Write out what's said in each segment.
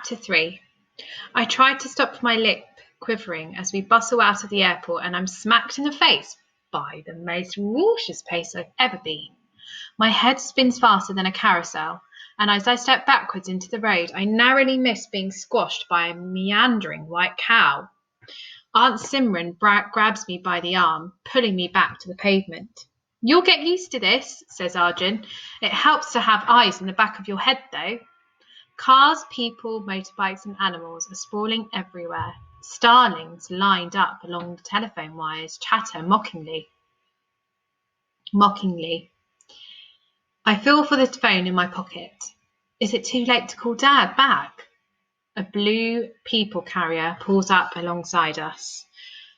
Chapter 3. I tried to stop my lip quivering as we bustle out of the airport, and I'm smacked in the face by the most raucous pace I've ever been. My head spins faster than a carousel, and as I step backwards into the road, I narrowly miss being squashed by a meandering white cow. Aunt Simran grabs me by the arm, pulling me back to the pavement. "You'll get used to this," says Arjun. "It helps to have eyes in the back of your head, though." Cars, people, motorbikes and animals are sprawling everywhere. Starlings lined up along the telephone wires chatter mockingly. I feel for the phone in my pocket. Is it too late to call Dad back? A blue people carrier pulls up alongside us.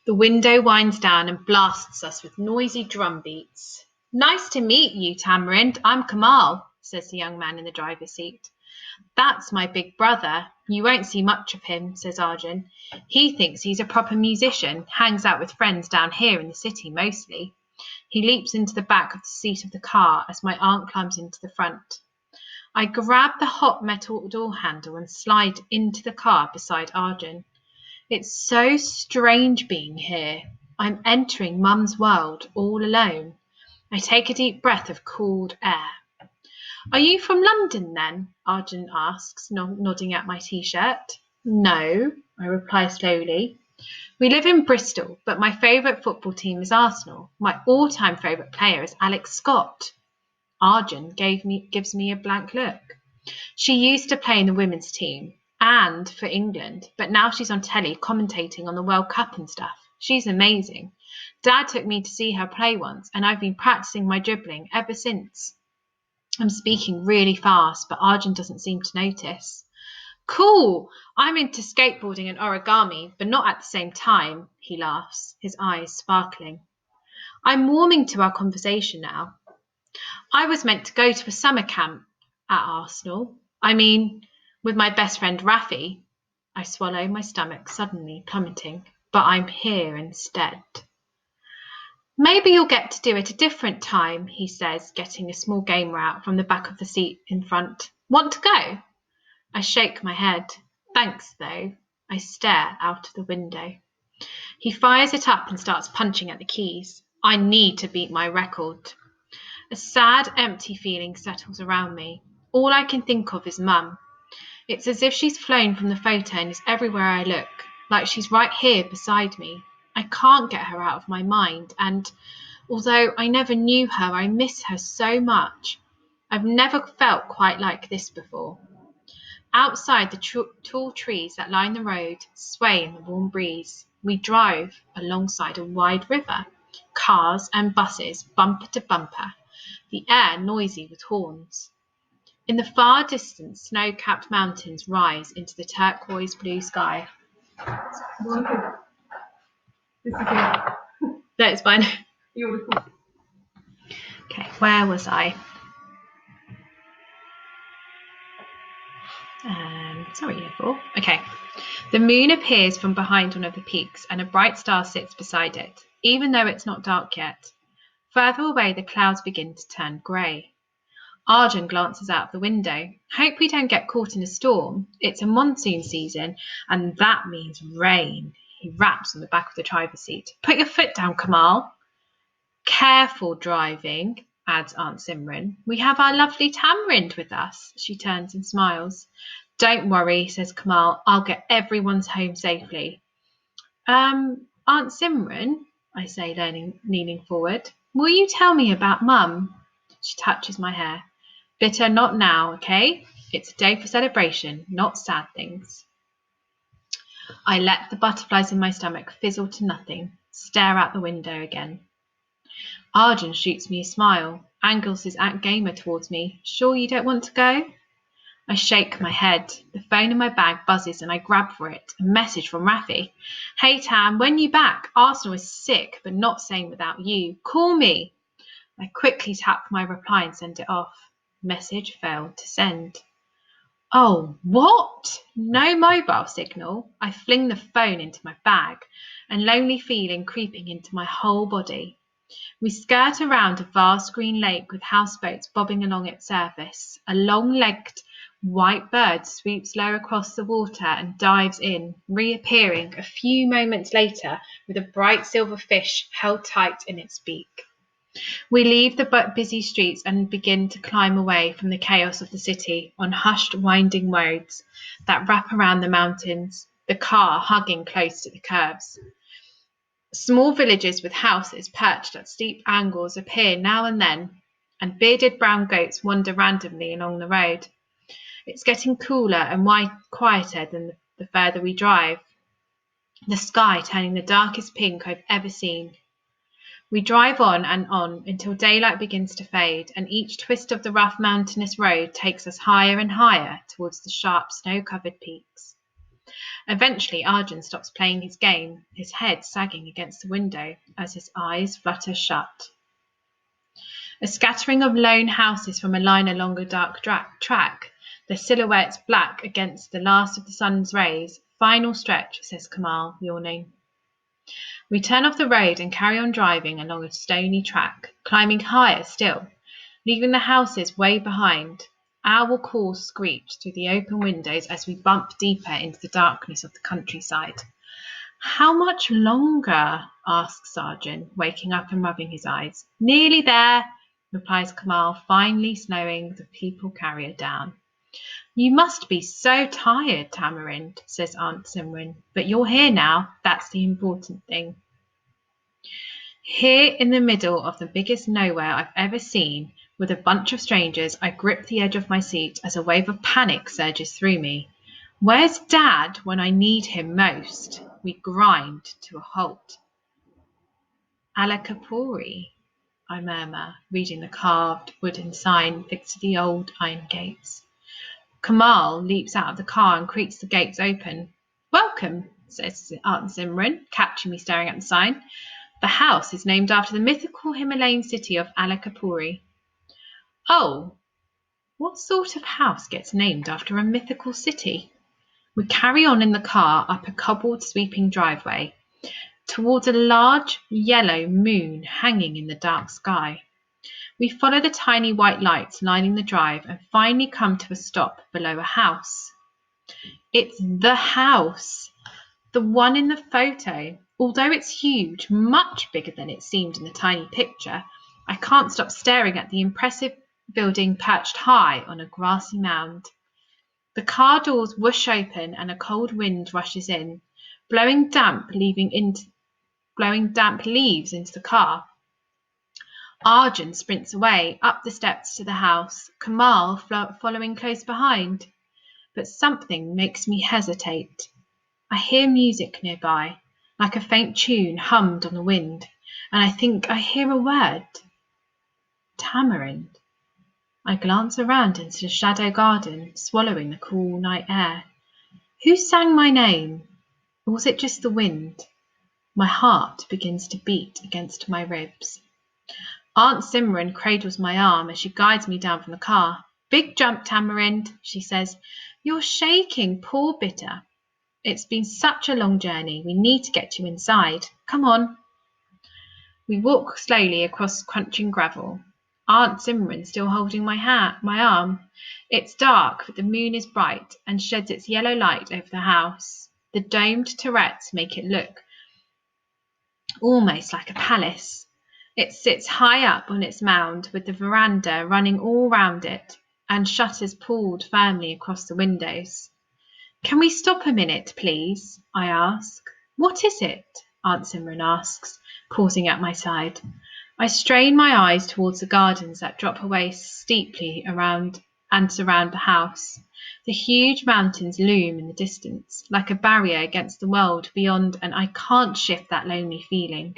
The window winds down and blasts us with noisy drum beats. "Nice to meet you, Tamarind. I'm Kamal," says the young man in the driver's seat. "That's my big brother. You won't see much of him," says Arjun. "He thinks he's a proper musician, hangs out with friends down here in the city mostly." He leaps into the back of the seat of the car as my aunt climbs into the front. I grab the hot metal door handle and slide into the car beside Arjun. It's so strange being here. I'm entering Mum's world all alone. I take a deep breath of cooled air. "Are you from London then?" Arjun asks, nodding at my t-shirt. "No," I reply slowly. "We live in Bristol, but my favourite football team is Arsenal. My all-time favourite player is Alex Scott." Arjun gives me a blank look. "She used to play in the women's team and for England, but now she's on telly commentating on the World Cup and stuff. She's amazing. Dad took me to see her play once, and I've been practicing my dribbling ever since." I'm speaking really fast, but Arjun doesn't seem to notice. "Cool! I'm into skateboarding and origami, but not at the same time," he laughs, his eyes sparkling. I'm warming to our conversation now. "I was meant to go to a summer camp at Arsenal. With my best friend Rafi." I swallow, my stomach suddenly plummeting, but I'm here instead. "Maybe you'll get to do it a different time," he says, getting a small gamer out from the back of the seat in front. "Want to go?" I shake my head. "Thanks, though." I stare out of the window. He fires it up and starts punching at the keys. I need to beat my record. A sad, empty feeling settles around me. All I can think of is Mum. It's as if she's flown from the photo and is everywhere I look, like she's right here beside me. I can't get her out of my mind, and although I never knew her, I miss her so much. I've never felt quite like this before. Outside, the tall trees that line the road sway in the warm breeze. We drive alongside a wide river. Cars and buses, bumper to bumper. The air noisy with horns. In the far distance, snow-capped mountains rise into the turquoise blue sky. No, it's fine. Okay, where was I? Sorry, year 4. Okay. The moon appears from behind one of the peaks, and a bright star sits beside it, even though it's not dark yet. Further away, the clouds begin to turn grey. Arjun glances out the window. "Hope we don't get caught in a storm. It's a monsoon season, and that means rain." He raps on the back of the driver's seat. "Put your foot down, Kamal." "Careful driving," adds Aunt Simran. "We have our lovely Tamarind with us." She turns and smiles. "Don't worry," says Kamal. "I'll get everyone's home safely." Aunt Simran," I say, leaning forward, "will you tell me about Mum?" She touches my hair. "Bitter not now, okay? It's a day for celebration, not sad things." I let the butterflies in my stomach fizzle to nothing, stare out the window again. Arjun shoots me a smile, angles his gamer towards me. "Sure you don't want to go?" I shake my head. The phone in my bag buzzes and I grab for it. A message from Rafi. "Hey Tam, when you back? Arsenal is sick, but not same without you. Call me." I quickly tap my reply and send it off. Message failed to send. Oh, what? No mobile signal. I fling the phone into my bag, a lonely feeling creeping into my whole body. We skirt around a vast green lake with houseboats bobbing along its surface. A long-legged White bird sweeps low across the water and dives in, reappearing a few moments later with a bright silver fish held tight in its beak. We leave the busy streets and begin to climb away from the chaos of the city on hushed, winding roads that wrap around the mountains, the car hugging close to the curves. Small villages with houses perched at steep angles appear now and then, and bearded brown goats wander randomly along the road. It's getting cooler and quieter than the further we drive, the sky turning the darkest pink I've ever seen. We drive on and on until daylight begins to fade, and each twist of the rough mountainous road takes us higher and higher towards the sharp snow-covered peaks. Eventually, Arjun stops playing his game, his head sagging against the window as his eyes flutter shut. A scattering of lone houses from a line along a dark track, their silhouettes black against the last of the sun's rays. Final stretch, says Kamal, yawning. We turn off the road and carry on driving along a stony track, climbing higher still, leaving the houses way behind. Owl calls screech through the open windows as we bump deeper into the darkness of the countryside. How much longer? Asks Arjun, waking up and rubbing his eyes. Nearly there, replies Kamal, finally slowing the people carrier down. You must be so tired, Tamarind, says Aunt Simran, but you're here now, that's the important thing. Here in the middle of the biggest nowhere I've ever seen, with a bunch of strangers, I grip the edge of my seat as a wave of panic surges through me. Where's Dad when I need him most? We grind to a halt. Alakapuri, I murmur, reading the carved wooden sign fixed to the old iron gates. Kamal leaps out of the car and creaks the gates open. Welcome, says Aunt Simran, catching me staring at the sign. The house is named after the mythical Himalayan city of Alakapuri. Oh, what sort of house gets named after a mythical city? We carry on in the car up a cobbled sweeping driveway towards a large yellow moon hanging in the dark sky. We follow the tiny white lights lining the drive and finally come to a stop below a house. It's the house, the one in the photo. Although it's huge, much bigger than it seemed in the tiny picture, I can't stop staring at the impressive building perched high on a grassy mound. The car doors whoosh open and a cold wind rushes in, blowing damp leaves into the car. Arjun sprints away, up the steps to the house, Kamal following close behind. But something makes me hesitate. I hear music nearby, like a faint tune hummed on the wind, and I think I hear a word. Tamarind. I glance around into the shadow garden, swallowing the cool night air. Who sang my name? Or was it just the wind? My heart begins to beat against my ribs. Aunt Simran cradles my arm as she guides me down from the car. Big jump, Tamarind, she says. You're shaking, poor bitter. It's been such a long journey. We need to get you inside. Come on. We walk slowly across crunching gravel. Aunt Simran still holding my arm. It's dark, but the moon is bright and sheds its yellow light over the house. The domed turrets make it look almost like a palace. It sits high up on its mound with the veranda running all round it and shutters pulled firmly across the windows. Can we stop a minute, please? I ask. What is it? Aunt Simran asks, pausing at my side. I strain my eyes towards the gardens that drop away steeply around and surround the house. The huge mountains loom in the distance, like a barrier against the world beyond, and I can't shift that lonely feeling.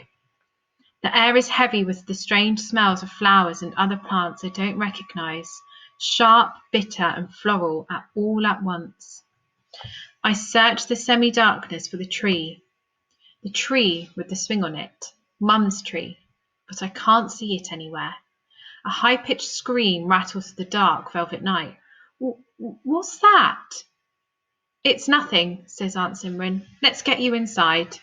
The air is heavy with the strange smells of flowers and other plants I don't recognise, sharp, bitter and floral all at once. I search the semi-darkness for the tree with the swing on it, Mum's tree, but I can't see it anywhere. A high-pitched scream rattles through the dark velvet night. What's that? It's nothing, says Aunt Simran. Let's get you inside.